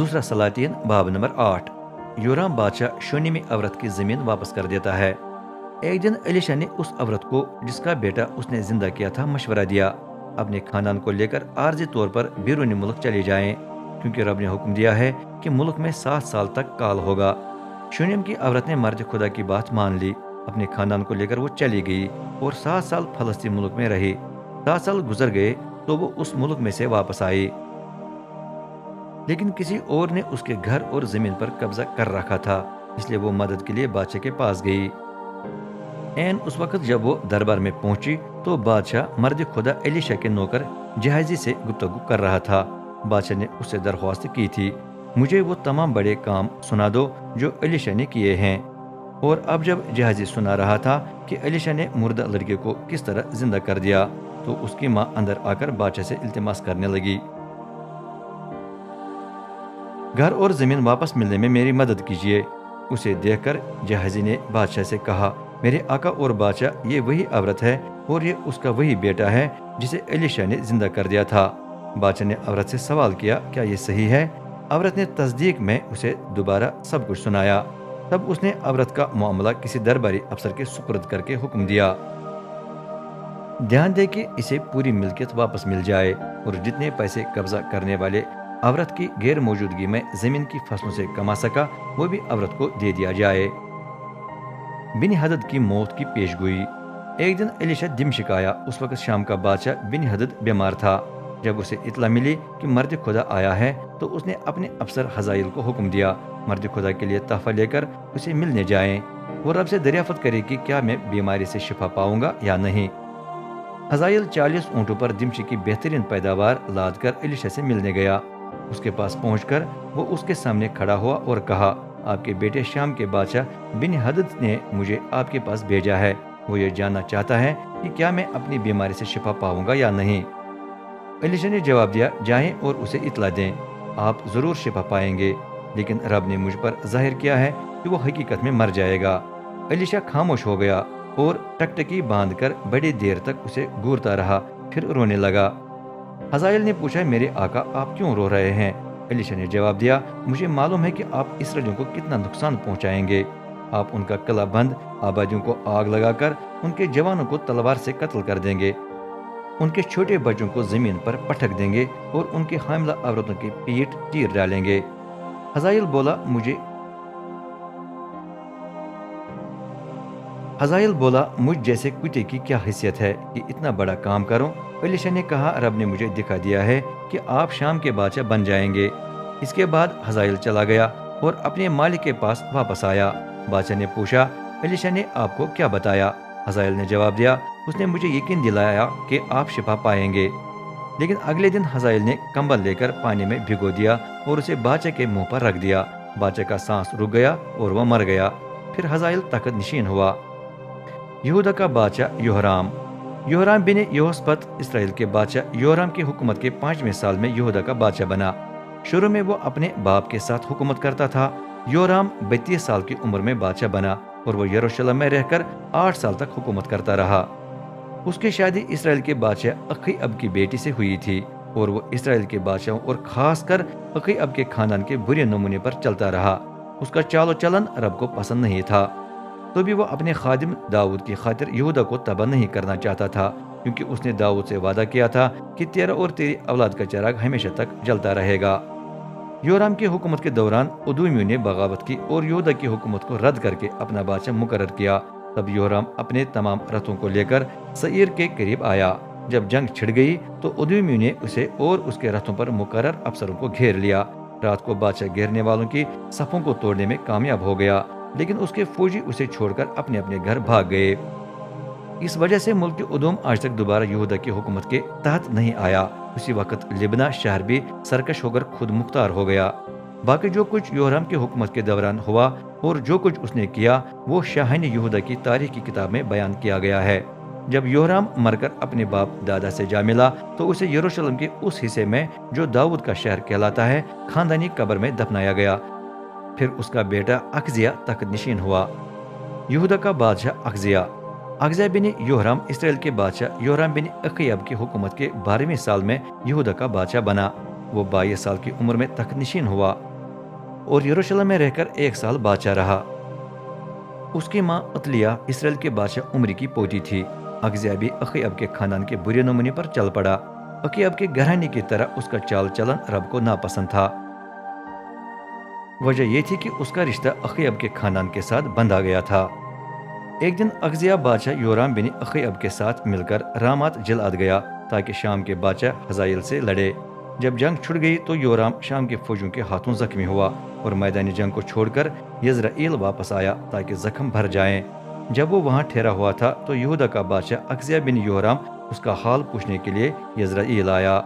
दूसरा सलातीन बाब नंबर 8। योराम बादशाह शूनी औरत की जमीन वापस कर देता है। एक दिन एलिशा ने उस औरत को जिसका बेटा उसने जिंदा किया था मशवरा दिया, अपने खानदान को लेकर आर्जी तौर पर बैरूनी मुल्क चले जाएं, क्योंकि रब ने हुक्म दिया है कि मुल्क में 7 साल तक काल होगा। शूनेम की औरत ने मर्द खुदा की बात मान ली, अपने खानदान को लेकर वो चली गई और 7 साल फलस्तीन मुल्क में रही। 7 साल गुजर गए तो वो उस मुल्क में से वापस आई, लेकिन किसी और ने उसके घर और जमीन पर कब्जा कर रखा था, इसलिए वो मदद के लिए बादशाह के पास गई। एन उस वक्त जब वो दरबार में पहुंची तो बादशाह मर्द खुदा एलिशा के नौकर जहाजी से गुफ्तगू कर रहा था। बादशाह ने उससे दरख्वास्त की थी, मुझे वो तमाम बड़े काम सुना दो जो एलिशा ने किए हैं। और अब जब जहाजी सुना रहा था कि एलिशा ने मुर्दा लड़के को किस तरह जिंदा कर दिया, तो उसकी माँ अंदर आकर बादशाह से इल्तिमास करने लगी, घर और जमीन वापस मिलने में मेरी मदद कीजिए। उसे देखकर जहाजी ने बादशाह से कहा, मेरे आका और बादशाह, ये वही औरत है और ये उसका वही बेटा है जिसे एलिशा ने जिंदा कर दिया था। बादशाह ने औरत से सवाल किया, क्या ये सही है? औरत ने तस्दीक में उसे दोबारा सब कुछ सुनाया। तब उसने औरत का मामला किसी दरबारी अफसर के सुपुर्द करके हुक्म दिया, ध्यान दे कि इसे पूरी मिल्कियत वापस मिल जाए और जितने पैसे कब्जा करने वाले औरत की गैर मौजूदगी में जमीन की फसलों से कमा सका वो भी औरत को दे दिया जाए। बिन हदद की मौत की पेशगोई। एक दिन एलिशा दिमश्क आया। उस वक्त शाम का बादशाह बिन हदद बीमार था। जब उसे इतला मिली कि मर्द खुदा आया है तो उसने अपने अफसर हजाइल को हुक्म दिया, मर्द खुदा के लिए तोहफा लेकर उसे मिलने जाएं। वो रब से दरियाफत करे कि क्या मैं बीमारी से शिफा पाऊंगा या नहीं। हजाइल 40 ऊँटों पर दिमश्क की बेहतरीन पैदावार लाद कर एलिशा से मिलने गया। उसके पास पहुंचकर वो उसके सामने खड़ा हुआ और कहा, आपके बेटे शाम के बादशाह बिन हदद ने मुझे आपके पास भेजा है। वो ये जानना चाहता है कि क्या मैं अपनी बीमारी से शिफा पाऊंगा या नहीं। एलिशा ने जवाब दिया, जाएं और उसे इतला दें, आप जरूर शिफा पाएंगे, लेकिन रब ने मुझ पर जाहिर किया है कि वो हकीकत में मर जाएगा। एलिशा खामोश हो गया और टकटकी बांधकर बड़ी देर तक उसे घूरता रहा, फिर रोने लगा। हजाइल ने पूछा, मेरे आका आप क्यों रो रहे हैं? एलिशा ने जवाब दिया, मुझे मालूम है कि आप इसराइलियों को कितना नुकसान पहुंचाएंगे। आप उनका किला बंद आबादियों को आग लगाकर उनके जवानों को तलवार से कत्ल कर देंगे, उनके छोटे बच्चों को जमीन पर पटक देंगे और उनके हामिला औरतों की पीठ चीर डालेंगे। हजाइल बोला, मुझ जैसे कुत्ते की क्या हैसियत है कि इतना बड़ा काम करूं? एलिशा ने कहा, रब ने मुझे दिखा दिया है कि आप शाम के बादशाह बन जाएंगे। इसके बाद हजाइल चला गया और अपने मालिक के पास वापस आया। बादशाह ने पूछा, एलिशा ने आपको क्या बताया? हजाइल ने जवाब दिया, उसने मुझे यकीन दिलाया कि आप शिफा पाएंगे। लेकिन अगले दिन हजाइल ने कंबल लेकर पानी में भिगो दिया और उसे बादशाह के मुंह पर रख दिया। बादशाह का सांस रुक गया और वह मर गया। फिर हजाइल तख्त नशीन हुआ। यहूदा का बादशाह योहराम। योहराम बिन यहोशपत इसराइल के बादशाह योहराम की हुकूमत के 5वें साल में यहूदा का बादशाह बना। शुरू में वो अपने बाप के साथ हुकूमत करता था। योहराम 32 साल की उम्र में बादशाह बना और वो यरूशलेम में रहकर 8 साल तक हुकूमत करता रहा। उसकी शादी इसराइल के बादशाह अखीअब की बेटी से हुई थी और वो इसराइल के बादशाहों और खासकर अखीअब के खानदान के बुरे नमूने पर चलता रहा। उसका चालो चलन रब को पसंद नहीं था, तो भी वो अपने खादिम दाऊद की खातिर यहूदा को तबाह नहीं करना चाहता था, क्योंकि उसने दाऊद से वादा किया था कि तेरा और तेरी औलाद का चिराग हमेशा तक जलता रहेगा। योराम की हुकूमत के दौरान उदूमियों ने बगावत की और यहूदा की हुकूमत को रद्द करके अपना बादशाह मुकर्रर किया। तब योराम अपने तमाम रथों को लेकर सईर के करीब आया। जब जंग छिड़ गई तो उदूमियों ने उसे और उसके रथों पर मुकर्रर अफसरों को घेर लिया। रात को बादशाह घेरने वालों की सफों को तोड़ने में कामयाब हो गया, लेकिन उसके फौजी उसे छोड़कर अपने अपने घर भाग गए। इस वजह से मुल्क के उदूम आज तक दोबारा यहूदा की हुकूमत के तहत नहीं आया। उसी वक्त लिबना शहर भी सरकश होकर खुद मुख्तार हो गया। बाकी जो कुछ योराम की हुकूमत के दौरान हुआ और जो कुछ उसने किया वो शाहीन यहूदा की तारीख की किताब में बयान किया गया है। जब योराम मरकर अपने बाप दादा से जा मिला तो उसे यरूशलेम के उस हिस्से में जो दाऊद का शहर कहलाता है खानदानी कब्र में दफनाया गया। फिर उसका बेटा अखजिया तख्त नशीन हुआ। यहूदा का बादशाह अखजिया बिन योराम इसराइल के बादशाह योराम बिन अखीअब की हुकूमत के 12वें साल में यहूदा का बादशाह बना। वो 22 साल की उम्र में तख्त नशीन हुआ। اور یروشلم میں رہ کر 1 سال بادشاہ رہا۔ اس کی ماں عطلیہ اسرائیل کے بادشاہ عمری کی پوتی تھی۔ اخزیہ بھی اخیاب کے خاندان کے برے نمونے پر چل پڑا۔ اخیاب کے گھرانے کی طرح اس کا چال چلن رب کو ناپسند تھا۔ وجہ یہ تھی کہ اس کا رشتہ اخیاب کے خاندان کے ساتھ بندھا گیا تھا۔ ایک دن اخزیہ بادشاہ یورام بن اخیاب کے ساتھ مل کر رامات جلعاد گیا تاکہ شام کے بادشاہ حزائیل سے لڑے۔ جب جنگ چھڑ گئی تو یورام شام کے فوجوں کے ہاتھوں زخمی ہوا اور میدانی جنگ کو چھوڑ کر یزرائیل واپس آیا تاکہ زخم بھر جائیں۔ جب وہ وہاں ٹھہرا ہوا تھا تو یہودا کا بادشاہ اخزیہ بن یورام اس کا حال پوچھنے کے لیے یزرائیل آیا۔